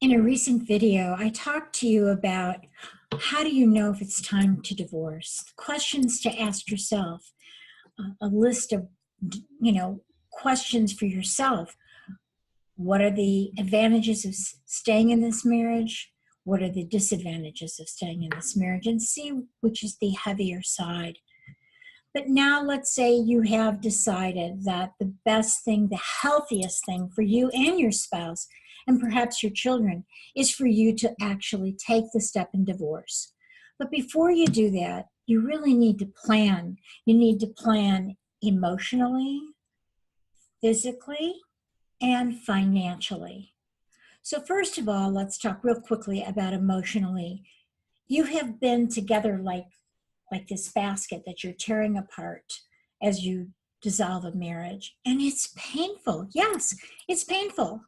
In a recent video, I talked to you about how do you know if it's time to divorce? Questions to ask yourself, a list of, questions for yourself. What are the advantages of staying in this marriage? What are the disadvantages of staying in this marriage? And see which is the heavier side. But now let's say you have decided that the best thing, the healthiest thing for you and your spouse, and perhaps your children, is for you to actually take the step in divorce. But before you do that, you really need to plan. You need to plan emotionally, physically, and financially. So first of all, let's talk real quickly about emotionally. You have been together like this basket that you're tearing apart as you dissolve a marriage. And it's painful. Yes, it's painful.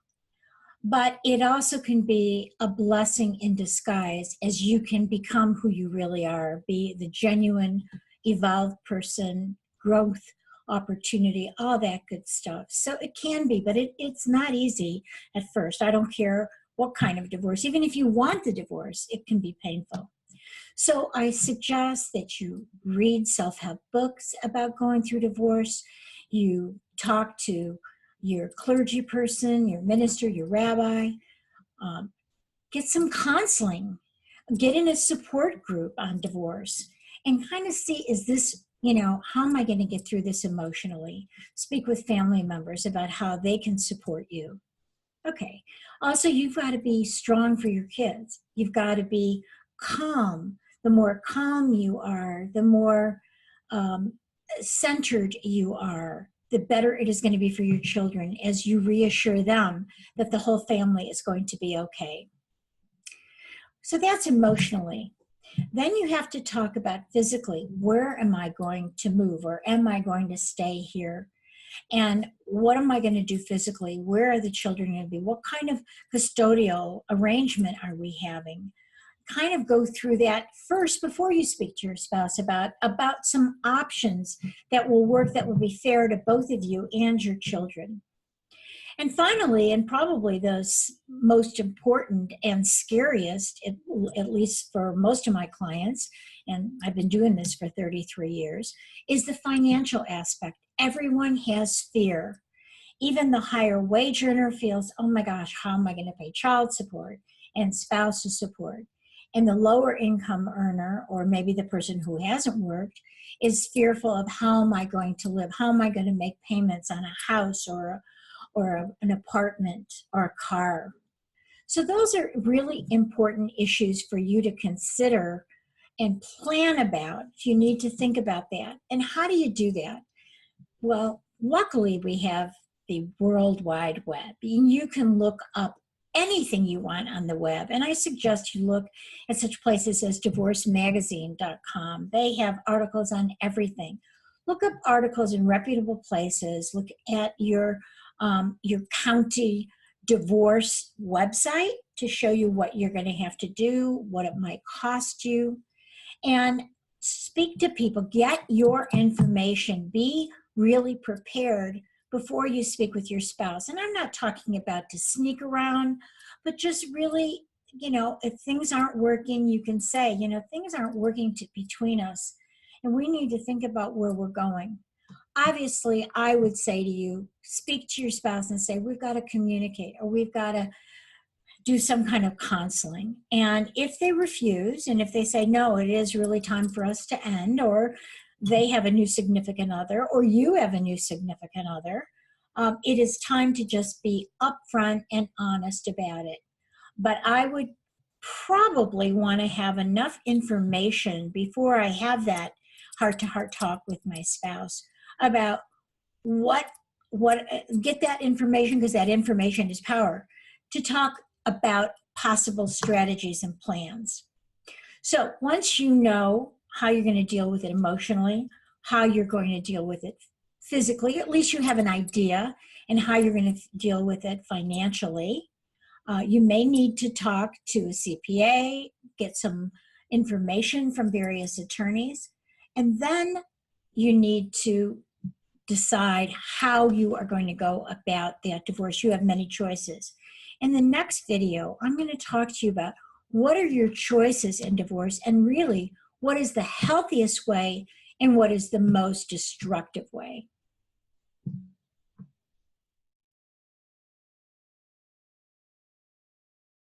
But it also can be a blessing in disguise as you can become who you really are, be the genuine, evolved person, growth, opportunity, all that good stuff. So it can be, but it's not easy at first. I don't care what kind of divorce. Even if you want the divorce, it can be painful. So I suggest that you read self-help books about going through divorce. You talk to your clergy person, your minister, your rabbi. Get some counseling. Get in a support group on divorce and kind of see, is this, how am I going to get through this emotionally? Speak with family members about how they can support you. Okay. Also, you've got to be strong for your kids. You've got to be calm. The more calm you are, the more centered you are, the better it is going to be for your children as you reassure them that the whole family is going to be okay. So that's emotionally. Then you have to talk about physically. Where am I going to move, or am I going to stay here? And what am I going to do physically? Where are the children going to be? What kind of custodial arrangement are we having? Kind of go through that first before you speak to your spouse about some options that will work, that will be fair to both of you and your children. And finally, and probably the most important and scariest, at least for most of my clients, and I've been doing this for 33 years, is the financial aspect. Everyone has fear. Even the higher wage earner feels, oh my gosh, how am I going to pay child support and spousal support? And the lower income earner, or maybe the person who hasn't worked, is fearful of, how am I going to live? How am I going to make payments on a house or an apartment or a car? So those are really important issues for you to consider and plan about. You need to think about that. And how do you do that? Well, luckily we have the World Wide Web. You can look up anything you want on the web. And I suggest you look at such places as divorcemagazine.com. They have articles on everything. Look up articles in reputable places. Look at your county divorce website to show you what you're going to have to do, what it might cost you. And speak to people. Get your information. Be really prepared before you speak with your spouse. And I'm not talking about to sneak around, but just really, if things aren't working, you can say, things aren't working between us, and we need to think about where we're going. Obviously, I would say to you, speak to your spouse and say, we've got to communicate, or we've got to do some kind of counseling. And if they refuse, and if they say, no, it is really time for us to end, or they have a new significant other, or you have a new significant other, it is time to just be upfront and honest about it. But I would probably want to have enough information before I have that heart-to-heart talk with my spouse about what get that information, because that information is power, to talk about possible strategies and plans. So once you know how you're going to deal with it emotionally, how you're going to deal with it physically, at least you have an idea, and how you're going to deal with it financially. You may need to talk to a CPA, get some information from various attorneys, and then you need to decide how you are going to go about that divorce. You have many choices. In the next video, I'm going to talk to you about what are your choices in divorce and really what is the healthiest way and what is the most destructive way.